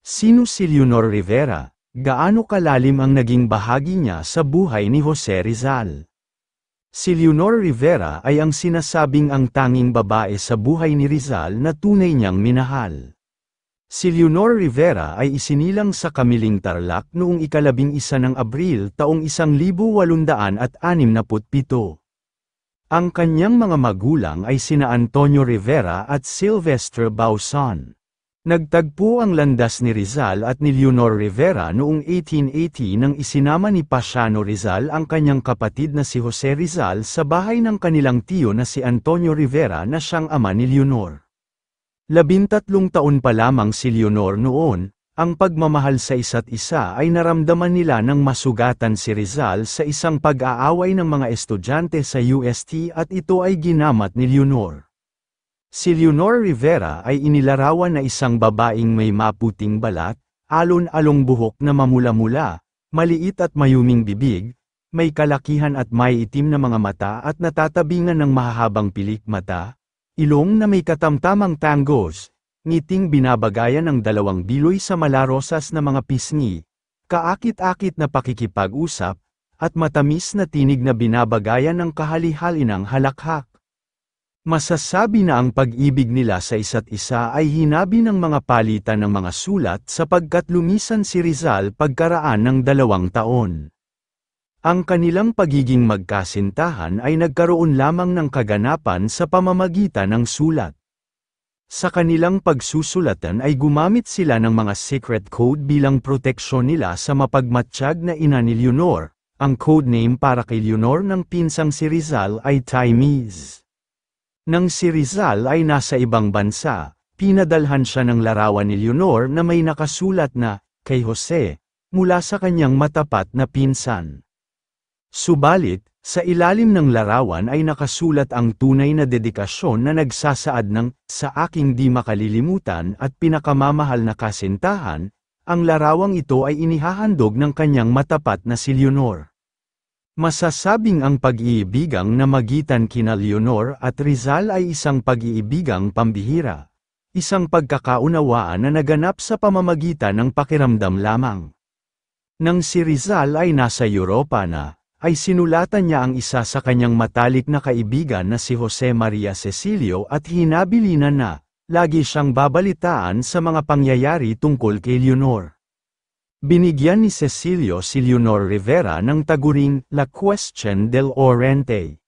Sino si Leonor Rivera? Gaano kalalim ang naging bahagi niya sa buhay ni Jose Rizal? Si Leonor Rivera ay ang sinasabing ang tanging babae sa buhay ni Rizal na tunay niyang minahal. Si Leonor Rivera ay isinilang sa Kamiling Tarlac noong 11 ng Abril taong 1867. Ang kanyang mga magulang ay sina Antonio Rivera at Sylvester Bauson. Nagtagpo ang landas ni Rizal at ni Leonor Rivera noong 1880 nang isinama ni Pasiano Rizal ang kanyang kapatid na si Jose Rizal sa bahay ng kanilang tiyo na si Antonio Rivera na siyang ama ni Leonor. 13 taon pa lamang si Leonor noon, ang pagmamahal sa isa't isa ay naramdaman nila nang masugatan si Rizal sa isang pag-aaway ng mga estudyante sa UST at ito ay ginamat ni Leonor. Si Leonor Rivera ay inilarawan na isang babaeng may maputing balat, alon-along buhok na mamula-mula, maliit at mayuming bibig, may kalakihan at may itim na mga mata at natatabingan ng mahahabang pilik mata, ilong na may katamtamang tangos, ngiting binabagayan ng dalawang biloy sa malarosas na mga pisngi, kaakit-akit na pakikipag-usap, at matamis na tinig na binabagayan ng kahali-halinang halakhak. Masasabi na ang pag-ibig nila sa isa't isa ay hinabi ng mga palitan ng mga sulat sapagkat lumisan si Rizal pagkaraan ng 2 taon. Ang kanilang pagiging magkasintahan ay nagkaroon lamang ng kaganapan sa pamamagitan ng sulat. Sa kanilang pagsusulatan ay gumamit sila ng mga secret code bilang proteksyon nila sa mapagmatsyag na ina ni Leonor. Ang codename para kay Leonor ng pinsang si Rizal ay Taimes. Nang si Rizal ay nasa ibang bansa, pinadalhan siya ng larawan ni Leonor na may nakasulat na, kay Jose, mula sa kanyang matapat na pinsan. Subalit, sa ilalim ng larawan ay nakasulat ang tunay na dedikasyon na nagsasaad ng, sa aking di makalilimutan at pinakamamahal na kasintahan, ang larawang ito ay inihahandog ng kanyang matapat na si Leonor. Masasabing ang pag-iibigang na magitan kina Leonor at Rizal ay isang pag-iibigang pambihira. Isang pagkakaunawaan na naganap sa pamamagitan ng pakiramdam lamang. Nang si Rizal ay nasa Europa na, ay sinulatan niya ang isa sa kanyang matalik na kaibigan na si Jose Maria Cecilio at hinabilinan na, lagi siyang babalitaan sa mga pangyayari tungkol kay Leonor. Binigyan ni Cecilio si Leonor Rivera ng taguring La Question del Oriente.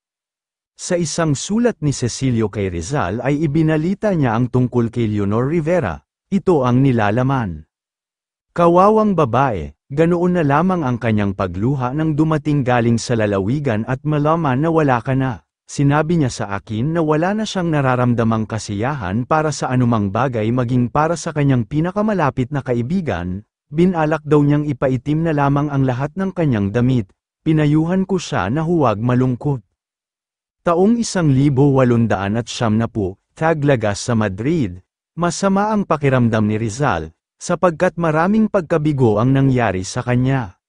Sa isang sulat ni Cecilio kay Rizal ay ibinalita niya ang tungkol kay Leonor Rivera, ito ang nilalaman. Kawawang babae, ganoon na lamang ang kanyang pagluha nang dumating galing sa lalawigan at malaman na wala ka na. Sinabi niya sa akin na wala na siyang nararamdamang kasiyahan para sa anumang bagay maging para sa kanyang pinakamalapit na kaibigan. Binalak daw niyang ipaitim na lamang ang lahat ng kanyang damit, pinayuhan ko siya na huwag malungkot. Taong 1890, Taglagas sa Madrid, masama ang pakiramdam ni Rizal, sapagkat maraming pagkabigo ang nangyari sa kanya.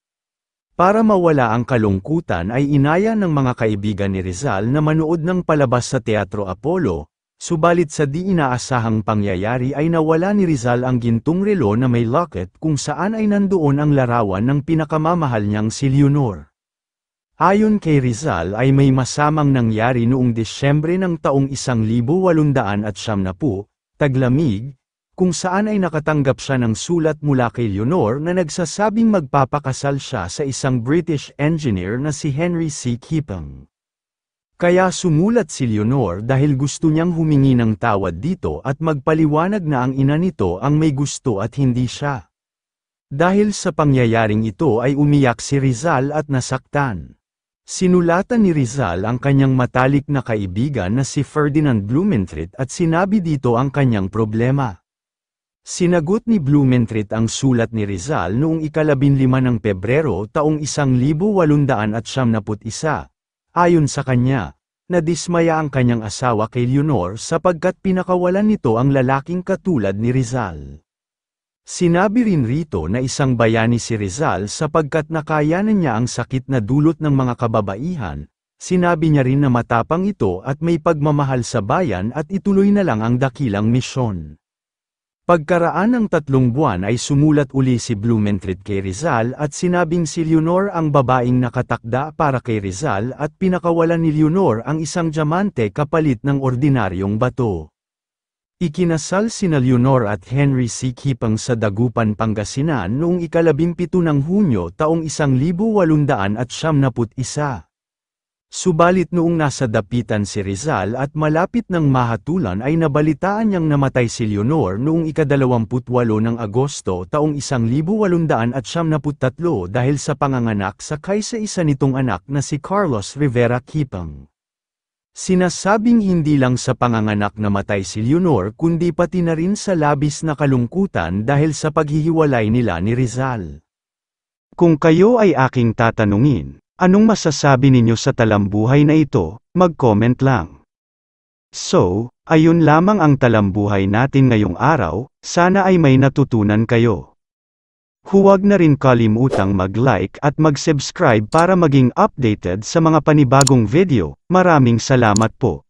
Para mawala ang kalungkutan ay inaya ng mga kaibigan ni Rizal na manood ng palabas sa Teatro Apollo. Subalit sa di inaasahang pangyayari ay nawala ni Rizal ang gintong relo na may locket kung saan ay nandoon ang larawan ng pinakamamahal niyang si Leonor. Ayon kay Rizal ay may masamang nangyari noong Desyembre ng taong 1870, taglamig, kung saan ay nakatanggap siya ng sulat mula kay Leonor na nagsasabing magpapakasal siya sa isang British engineer na si Henry C. Kipling. Kaya sumulat si Leonor dahil gusto niyang humingi ng tawad dito at magpaliwanag na ang ina nito ang may gusto at hindi siya. Dahil sa pangyayaring ito ay umiyak si Rizal at nasaktan. Sinulatan ni Rizal ang kanyang matalik na kaibigan na si Ferdinand Blumentritt at sinabi dito ang kanyang problema. Sinagot ni Blumentritt ang sulat ni Rizal noong 15 ng Pebrero taong 1871. Ayon sa kanya, nadismaya ang kanyang asawa kay Leonor sapagkat pinakawalan nito ang lalaking katulad ni Rizal. Sinabi rin rito na isang bayani si Rizal sapagkat nakayanan niya ang sakit na dulot ng mga kababaihan. Sinabi niya rin na matapang ito at may pagmamahal sa bayan at ituloy na lang ang dakilang misyon. Pagkaraan ng 3 buwan ay sumulat uli si Blumentritt kay Rizal at sinabing si Leonor ang babaeng nakatakda para kay Rizal at pinakawalan ni Leonor ang isang diamante kapalit ng ordinaryong bato. Ikinasal sina Leonor at Henry C. Kipang sa Dagupan, Pangasinan noong 17 ng Hunyo taong 1871. Subalit noong nasa dapitan si Rizal at malapit ng mahatulan ay nabalitaan niyang namatay si Leonor noong 28 ng Agosto taong 1873 dahil sa panganganak sa kaysa-isa nitong anak na si Carlos Rivera Kipang. Sinasabing hindi lang sa panganganak namatay si Leonor kundi pati na rin sa labis na kalungkutan dahil sa paghihiwalay nila ni Rizal. Kung kayo ay aking tatanungin, anong masasabi ninyo sa talambuhay na ito, mag-comment lang. So, ayun lamang ang talambuhay natin ngayong araw, sana ay may natutunan kayo. Huwag na rin kalimutang mag-like at mag-subscribe para maging updated sa mga panibagong video. Maraming salamat po.